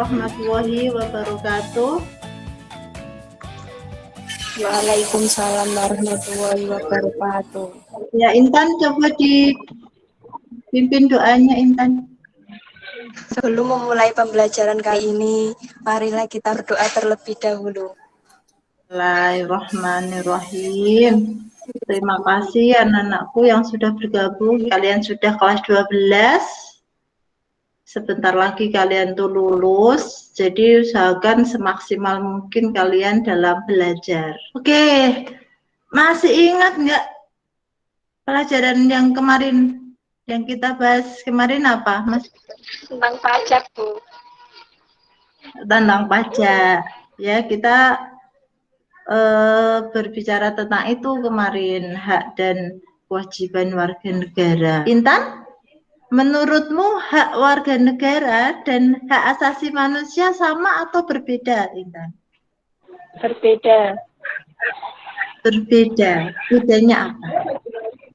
warahmatullahi wabarakatuh. Waalaikumsalam warahmatullahi wabarakatuh. Ya Intan, coba dipimpin doanya Intan. Sebelum memulai pembelajaran kali ini, marilah kita berdoa terlebih dahulu. Bismillahirrahmanirrahim. Terima kasih anak-anakku yang sudah bergabung. Kalian sudah kelas 12. Sebentar lagi kalian tuh lulus. Jadi usahakan semaksimal mungkin kalian dalam belajar. Oke, masih ingat nggak pelajaran yang kemarin yang kita bahas kemarin apa, Mas? Tentang pajak, Bu. Tentang pajak. Ya, kita berbicara tentang itu kemarin, hak dan kewajiban warga negara. Intan, menurutmu hak warga negara dan hak asasi manusia sama atau berbeda, Intan? Berbeda. Berbeda. Bedanya apa?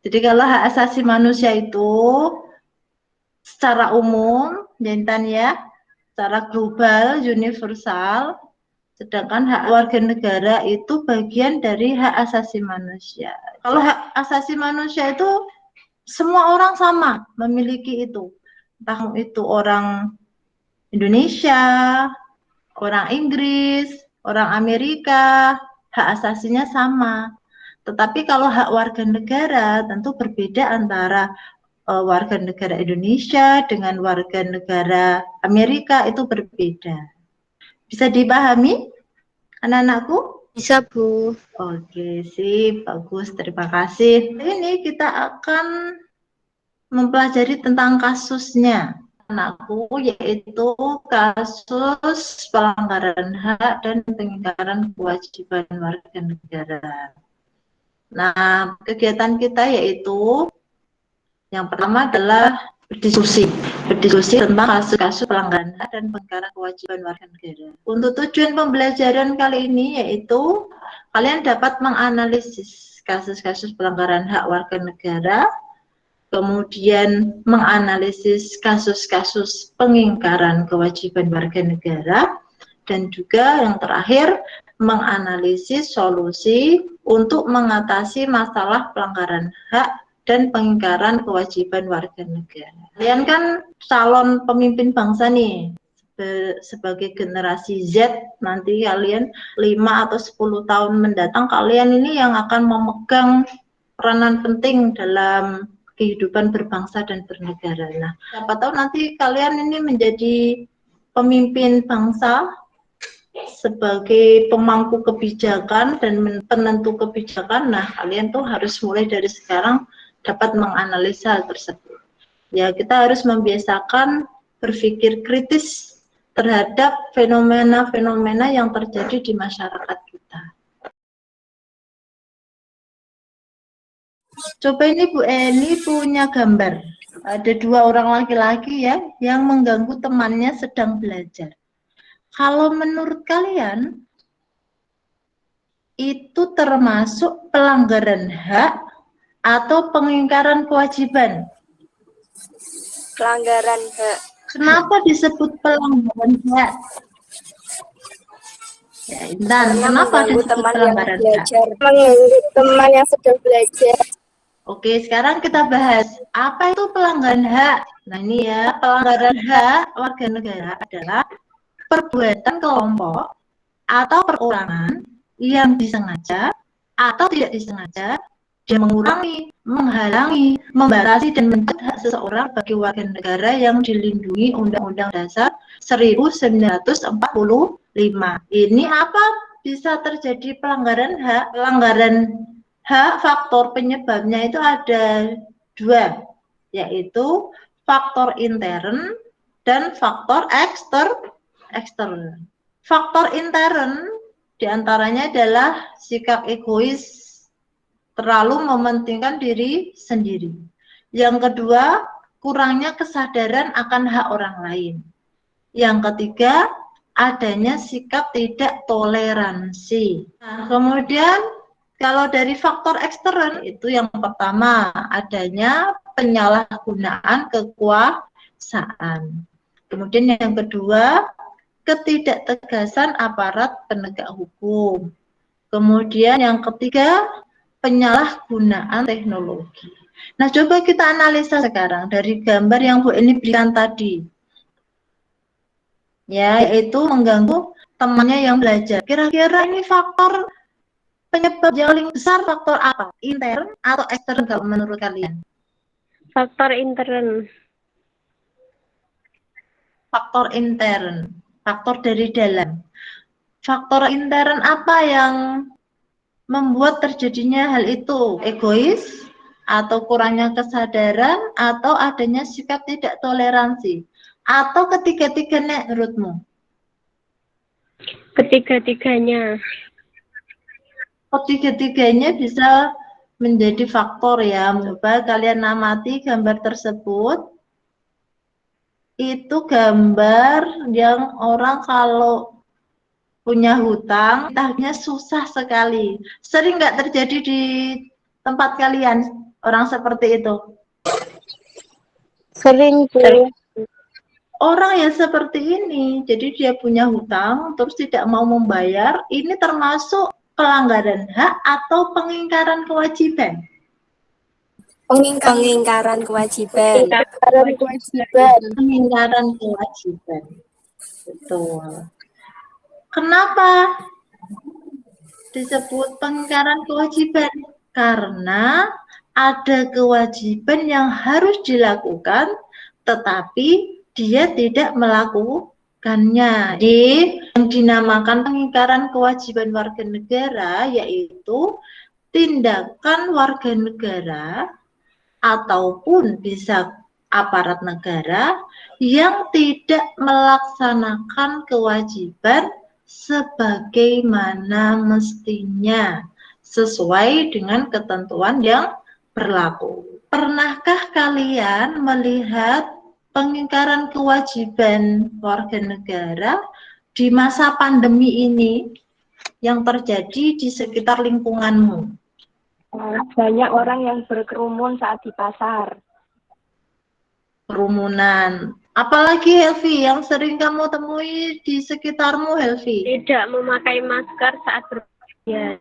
Jadi kalau hak asasi manusia itu secara umum, Intan ya, secara global, universal, sedangkan hak warga negara itu bagian dari hak asasi manusia. Kalau hak asasi manusia itu semua orang sama memiliki itu. Entah itu orang Indonesia, orang Inggris, orang Amerika, hak asasinya sama. Tetapi kalau hak warga negara tentu berbeda antara warga negara Indonesia dengan warga negara Amerika, itu berbeda. Bisa dipahami anak-anakku? Bisa, Bu. Oke, sip, bagus, terima kasih. Ini kita akan mempelajari tentang kasusnya anakku, yaitu kasus pelanggaran hak dan pengingkaran kewajiban warga negara. Nah, kegiatan kita yaitu yang pertama adalah berdiskusi tentang kasus-kasus pelanggaran hak dan pengingkaran kewajiban warga negara. Untuk tujuan pembelajaran kali ini yaitu kalian dapat menganalisis kasus-kasus pelanggaran hak warga negara, kemudian menganalisis kasus-kasus pengingkaran kewajiban warga negara, dan juga yang terakhir menganalisis solusi untuk mengatasi masalah pelanggaran hak dan pengingkaran kewajiban warga negara. Kalian kan calon pemimpin bangsa nih, sebagai generasi Z, nanti kalian 5 atau 10 tahun mendatang, kalian ini yang akan memegang peranan penting dalam kehidupan berbangsa dan bernegara. Nah, siapa tahu nanti kalian ini menjadi pemimpin bangsa sebagai pemangku kebijakan dan penentu kebijakan. Nah, kalian tuh harus mulai dari sekarang dapat menganalisa hal tersebut. Ya, kita harus membiasakan berpikir kritis terhadap fenomena-fenomena yang terjadi di masyarakat kita. Coba ini Bu Eni punya gambar. Ada 2 orang laki-laki ya yang mengganggu temannya sedang belajar. Kalau menurut kalian itu termasuk pelanggaran hak atau pengingkaran kewajiban? Pelanggaran hak. Kenapa disebut pelanggaran hak? Ya, Intan, kenapa disebut pelanggaran hak? Mengganggu teman yang sedang belajar. Oke, sekarang kita bahas apa itu pelanggaran hak. Nah, ini ya, pelanggaran hak warga negara adalah perbuatan kelompok atau perorangan yang disengaja atau tidak disengaja dia mengurangi, menghalangi, membatasi dan mencegah hak seseorang bagi warga negara yang dilindungi Undang-Undang Dasar 1945. Ini apa bisa terjadi pelanggaran hak? Pelanggaran hak, faktor penyebabnya itu ada 2, yaitu faktor intern dan faktor eksternal. Faktor intern diantaranya adalah sikap egois, terlalu mementingkan diri sendiri. Yang kedua, kurangnya kesadaran akan hak orang lain. Yang ketiga, adanya sikap tidak toleransi. Nah, kemudian kalau dari faktor eksternal itu yang pertama, adanya penyalahgunaan kekuasaan. Kemudian yang kedua, ketidaktegasan aparat penegak hukum. Kemudian yang ketiga, penyalahgunaan teknologi. Nah, coba kita analisa sekarang dari gambar yang Bu Eni berikan tadi. Ya, yaitu mengganggu temannya yang belajar. Kira-kira ini faktor penyebab yang paling besar faktor apa? Intern atau eksternal kalau menurut kalian? Faktor intern. Faktor intern, faktor dari dalam. Faktor intern apa yang membuat terjadinya hal itu? Egois, atau kurangnya kesadaran, atau adanya sikap tidak toleransi, atau ketiga-tiganya menurutmu? Ketiga-tiganya. Ketiga-tiganya bisa menjadi faktor ya. Coba kalian amati gambar tersebut. Itu gambar yang orang kalau punya hutang, tagihnya susah sekali. Sering nggak terjadi di tempat kalian orang seperti itu? Sering, Bu. Orang yang seperti ini, jadi dia punya hutang, terus tidak mau membayar, ini termasuk pelanggaran hak atau pengingkaran kewajiban? Pengingkaran kewajiban. Pengingkaran kewajiban. Betul. Kenapa disebut pengingkaran kewajiban? Karena ada kewajiban yang harus dilakukan, tetapi dia tidak melakukannya. Jadi, yang dinamakan pengingkaran kewajiban warga negara yaitu tindakan warga negara ataupun bisa aparat negara yang tidak melaksanakan kewajiban sebagaimana mestinya sesuai dengan ketentuan yang berlaku. Pernahkah kalian melihat pengingkaran kewajiban warga negara di masa pandemi ini yang terjadi di sekitar lingkunganmu? Banyak orang yang berkerumun saat di pasar. Kerumunan. Apalagi Helvi yang sering kamu temui di sekitarmu, Helvi? Tidak memakai masker saat berpergian.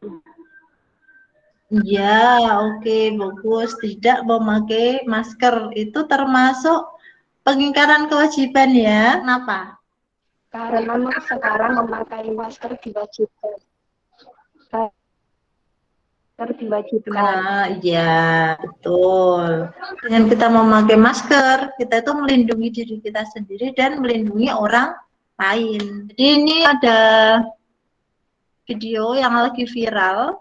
Ya, oke, bagus. Tidak memakai masker itu termasuk pengingkaran kewajiban ya. Kenapa? Karena sekarang memakai masker diwajibkan. Nah, iya, betul. Dengan kita memakai masker, kita itu melindungi diri kita sendiri dan melindungi orang lain. Jadi ini ada video yang lagi viral.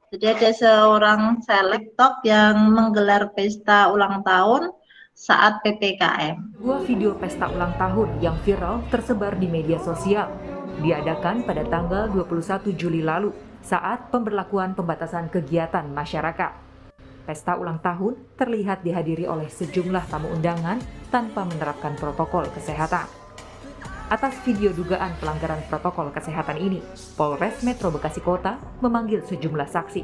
Jadi ada seorang seleb TikTok yang menggelar pesta ulang tahun saat PPKM. Sebuah video pesta ulang tahun yang viral tersebar di media sosial diadakan pada tanggal 21 Juli lalu saat pemberlakuan pembatasan kegiatan masyarakat. Pesta ulang tahun terlihat dihadiri oleh sejumlah tamu undangan tanpa menerapkan protokol kesehatan. Atas video dugaan pelanggaran protokol kesehatan ini, Polres Metro Bekasi Kota memanggil sejumlah saksi.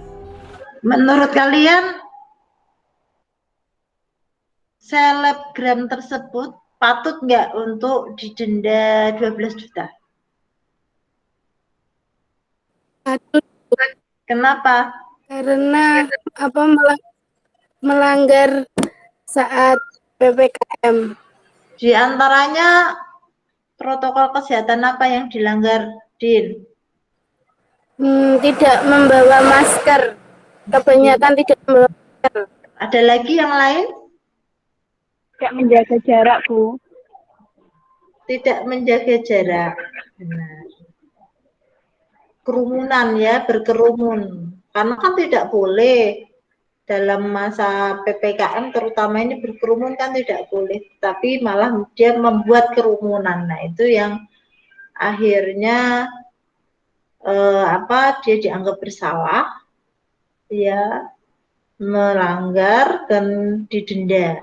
Menurut kalian, selebgram tersebut patut nggak untuk didenda 12 juta? Patut. Kenapa? Karena melanggar saat PPKM. Di antaranya protokol kesehatan apa yang dilanggar, Din? Tidak membawa masker. Kebanyakan tidak membawa masker. Ada lagi yang lain? Tidak menjaga jarak, Bu. Tidak menjaga jarak. Benar. Kerumunan ya, berkerumun. Karena kan tidak boleh dalam masa PPKM terutama ini berkerumun kan tidak boleh, tapi malah dia membuat kerumunan. Nah, itu yang akhirnya dia dianggap bersalah, ya melanggar dan didenda.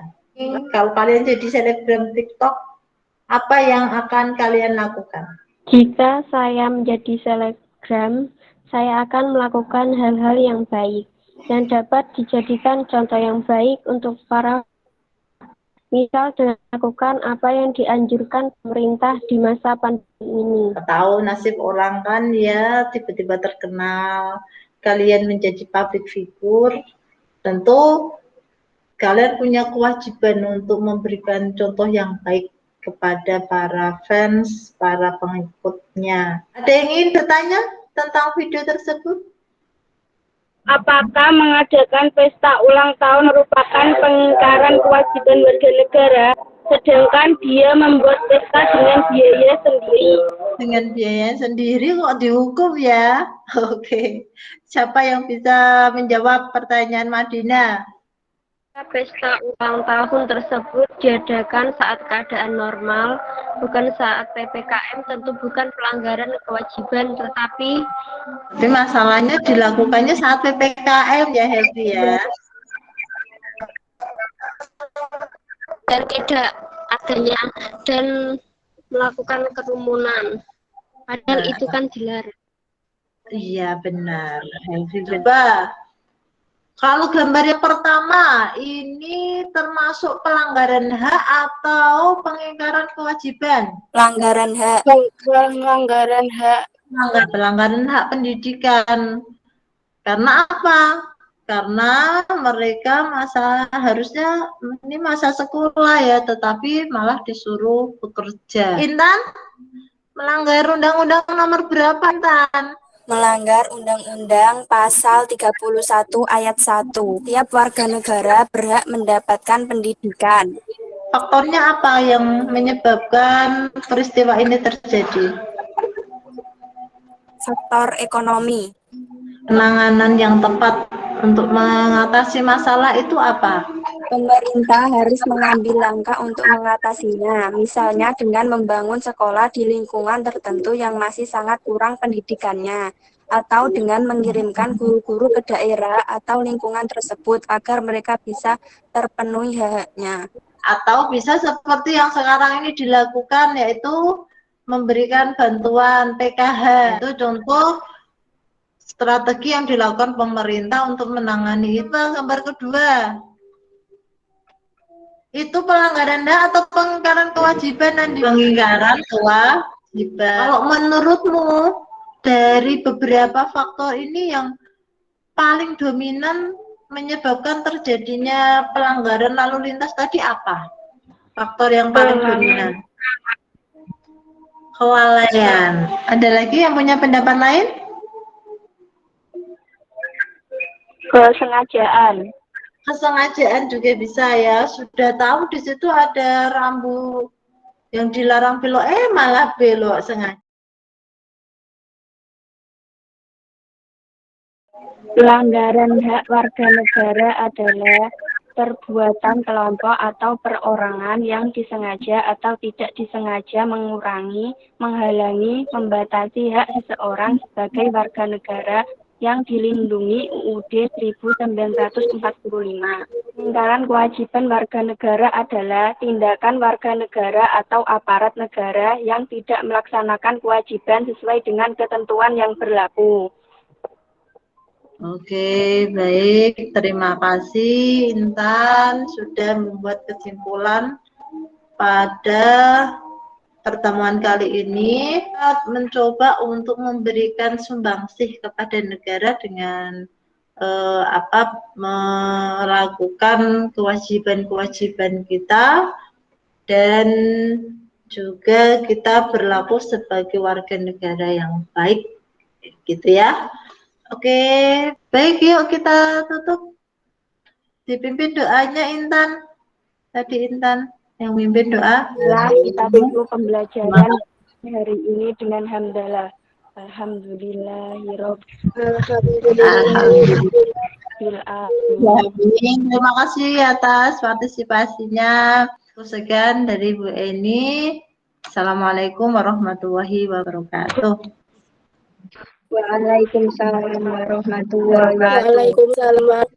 Kalau kalian jadi selebgram TikTok, apa yang akan kalian lakukan? Jika saya menjadi selebgram, saya akan melakukan hal-hal yang baik yang dapat dijadikan contoh yang baik untuk para Misal dengan melakukan apa yang dianjurkan pemerintah di masa pandemi ini. Tahu nasib orang kan ya, tiba-tiba terkenal, kalian menjadi public figure, tentu kalian punya kewajiban untuk memberikan contoh yang baik kepada para fans, para pengikutnya. Ada yang ingin bertanya tentang video tersebut? Apakah mengadakan pesta ulang tahun merupakan pengingkaran kewajiban warga negara, sedangkan dia membuat pesta dengan biaya sendiri? Dengan biaya sendiri kok dihukum ya? Oke. Siapa yang bisa menjawab pertanyaan Madinah? Pesta ulang tahun tersebut diadakan saat keadaan normal, bukan saat PPKM, tentu bukan pelanggaran kewajiban, tetapi masalahnya dilakukannya saat PPKM ya, Helvi ya. dan tidak adanya dan melakukan kerumunan. Padahal itu kan dilarang. Iya benar, Helvi. Coba kalau gambar yang pertama ini termasuk pelanggaran hak atau pengingkaran kewajiban? Pelanggaran hak. Pelanggaran hak. Pelanggaran hak pendidikan. Karena apa? Karena mereka harusnya ini masa sekolah ya, tetapi malah disuruh bekerja. Intan, melanggar undang-undang nomor berapa, Intan? Melanggar Undang-Undang Pasal 31 Ayat 1. Tiap warga negara berhak mendapatkan pendidikan. Faktornya apa yang menyebabkan peristiwa ini terjadi? Faktor ekonomi. Penanganan yang tepat untuk mengatasi masalah itu apa? Pemerintah harus mengambil langkah untuk mengatasinya, misalnya dengan membangun sekolah di lingkungan tertentu yang masih sangat kurang pendidikannya, atau dengan mengirimkan guru-guru ke daerah atau lingkungan tersebut agar mereka bisa terpenuhi hak-haknya. Atau bisa seperti yang sekarang ini dilakukan, yaitu memberikan bantuan PKH. Itu contoh strategi yang dilakukan pemerintah untuk menangani itu. Gambar kedua, itu pelanggaran hak atau pengingkaran kewajiban? Dan pengingkaran kewajiban. Kalau menurutmu dari beberapa faktor ini yang paling dominan menyebabkan terjadinya pelanggaran lalu lintas tadi apa? Faktor yang paling dominan? Kelalaian. Ada lagi yang punya pendapat lain? Kesengajaan. Kesengajaan juga bisa ya. Sudah tahu di situ ada rambu yang dilarang belok, malah belok sengaja. Pelanggaran hak warga negara adalah perbuatan kelompok atau perorangan yang disengaja atau tidak disengaja mengurangi, menghalangi, membatasi hak seseorang sebagai warga negara yang dilindungi UUD 1945. Pengingkaran kewajiban warga negara adalah tindakan warga negara atau aparat negara yang tidak melaksanakan kewajiban sesuai dengan ketentuan yang berlaku. Oke, baik. Terima kasih Intan sudah membuat kesimpulan pada pertemuan kali ini. Kita mencoba untuk memberikan sumbangsih kepada negara dengan melakukan kewajiban-kewajiban kita, dan juga kita berlaku sebagai warga negara yang baik, gitu ya. Oke, baik, yuk kita tutup. Dipimpin doanya Intan. Tadi Intan yang mimpin doa. Kita tutup pembelajaran hari ini dengan hamdalah. Alhamdulillahirobbilalamin. Terima kasih atas partisipasinya. Sekian dari Bu Eni. Assalamualaikum warahmatullahi wabarakatuh. Waalaikumsalam warahmatullahi wabarakatuh.